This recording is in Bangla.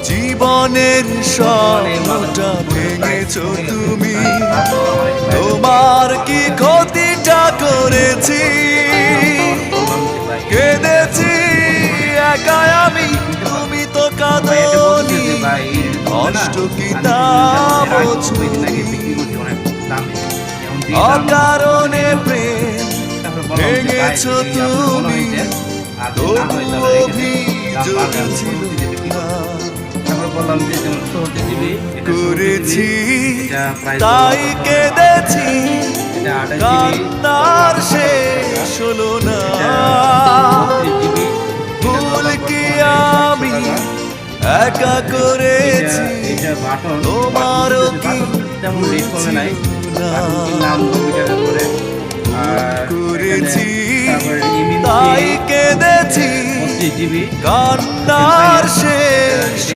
জীবনের স্বপ্নটা ভেঙেছো তুমি, তোমার কি ক্ষতিটা করেছি? কেঁদেছি একা আমি, তুমি তো কাঁদনি, কষ্ট কি তা বোঝনি? অকারণে প্রেম ভেঙেছো তুমি, তবু অভিযোগ ছিল না। করেছি তাই কেঁদেছি, কান্নার শেষ হলো না। ভুল কি আমি একা করেছি, তোমারও কি ছিল না? করেছি তাই কেঁদেছি, কান্নার শেষ